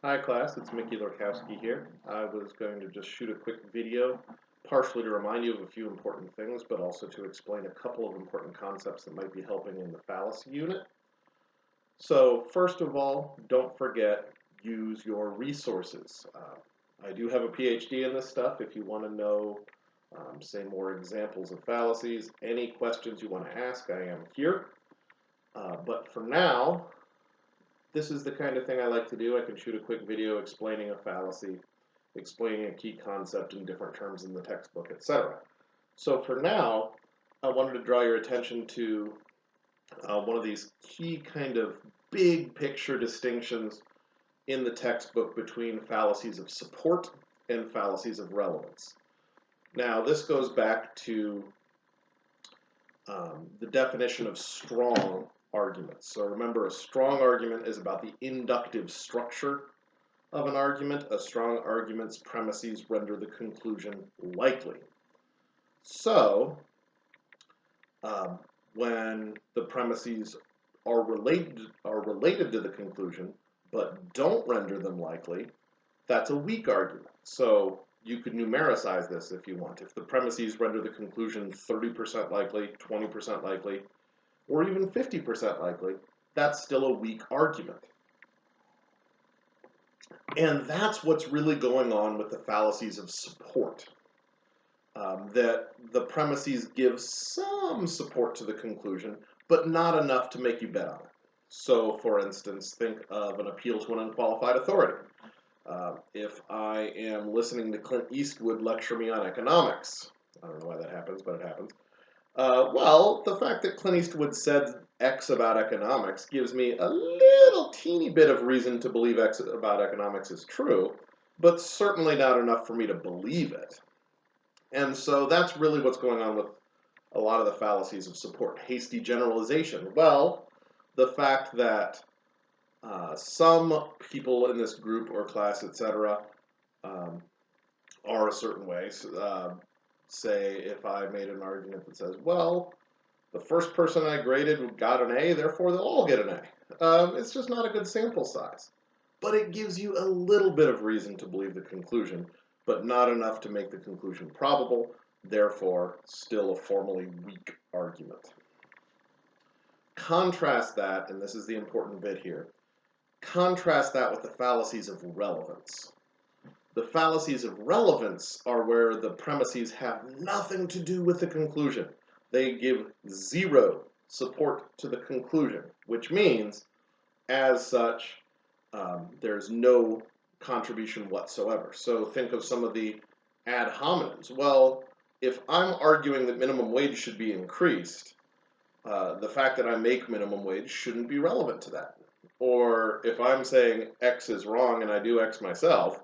Hi class, it's Mickey Lorkowski here. I was going to just shoot a quick video, partially to remind you of a few important things, but also to explain a couple of important concepts that might be helping in the fallacy unit. So first of all, don't forget, use your resources. I do have a PhD in this stuff. If you want to know, say, more examples of fallacies, any questions you want to ask, I am here. But for now, this is the kind of thing I like to do. I can shoot a quick video explaining a fallacy, explaining a key concept in different terms in the textbook, etc. So for now, I wanted to draw your attention to one of these key kind of big picture distinctions in the textbook between fallacies of support and fallacies of relevance. Now, this goes back to the definition of strong arguments. So remember, a strong argument is about the inductive structure of an argument. A strong argument's premises render the conclusion likely. So when the premises are related to the conclusion but don't render them likely, that's a weak argument. So you could numericize this if you want. If the premises render the conclusion 30% likely, 20% likely, or even 50% likely, that's still a weak argument. And that's what's really going on with the fallacies of support. That the premises give some support to the conclusion, but not enough to make you bet on it. So, for instance, think of an appeal to an unqualified authority. If I am listening to Clint Eastwood lecture me on economics, I don't know why that happens, but it happens. Well, the fact that Clint Eastwood said X about economics gives me a little teeny bit of reason to believe X about economics is true, but certainly not enough for me to believe it. And so that's really what's going on with a lot of the fallacies of support. Hasty generalization. Well, the fact that some people in this group or class, etc., are a certain way. Say if I made an argument that says, well, the first person I graded got an A, therefore they'll all get an A. It's just not a good sample size. But it gives you a little bit of reason to believe the conclusion, but not enough to make the conclusion probable, therefore still a formally weak argument. Contrast that, and this is the important bit here, contrast that with the fallacies of relevance. The fallacies of relevance are where the premises have nothing to do with the conclusion. They give zero support to the conclusion, which means, as such, there's no contribution whatsoever. So think of some of the ad hominems. Well, if I'm arguing that minimum wage should be increased, the fact that I make minimum wage shouldn't be relevant to that. Or if I'm saying X is wrong and I do X myself,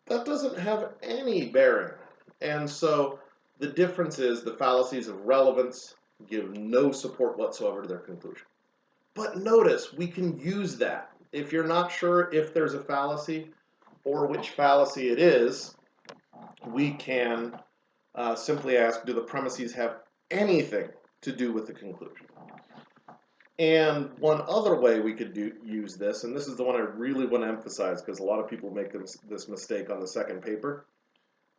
that doesn't have any bearing. And so the difference is the fallacies of relevance give no support whatsoever to their conclusion. But notice, we can use that. If you're not sure if there's a fallacy or which fallacy it is, we can simply ask, do the premises have anything to do with the conclusion? And one other way we could use this, and this is the one I really want to emphasize because a lot of people make this mistake on the second paper,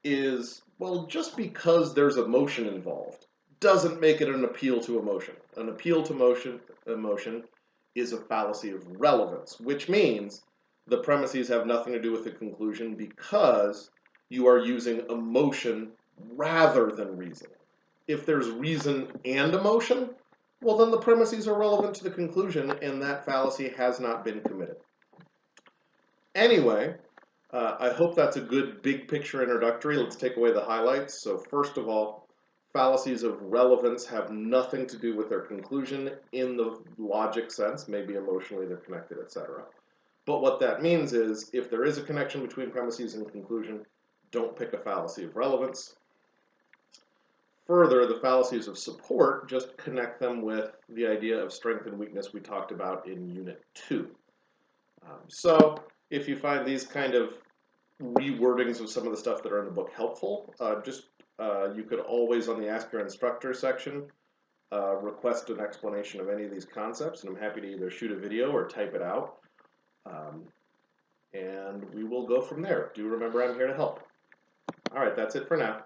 is, well, just because there's emotion involved doesn't make it an appeal to emotion. An appeal to emotion is a fallacy of relevance, which means the premises have nothing to do with the conclusion because you are using emotion rather than reason. If there's reason and emotion, well, then the premises are relevant to the conclusion, and that fallacy has not been committed. Anyway, I hope that's a good big picture introductory. Let's take away the highlights. So first of all, fallacies of relevance have nothing to do with their conclusion in the logic sense. Maybe emotionally they're connected, etc. But what that means is if there is a connection between premises and conclusion, don't pick a fallacy of relevance. Further, the fallacies of support, just connect them with the idea of strength and weakness we talked about in Unit 2. So if you find these kind of rewordings of some of the stuff that are in the book helpful, you could always, on the Ask Your Instructor section, request an explanation of any of these concepts, and I'm happy to either shoot a video or type it out. and we will go from there. Do remember I'm here to help. All right, that's it for now.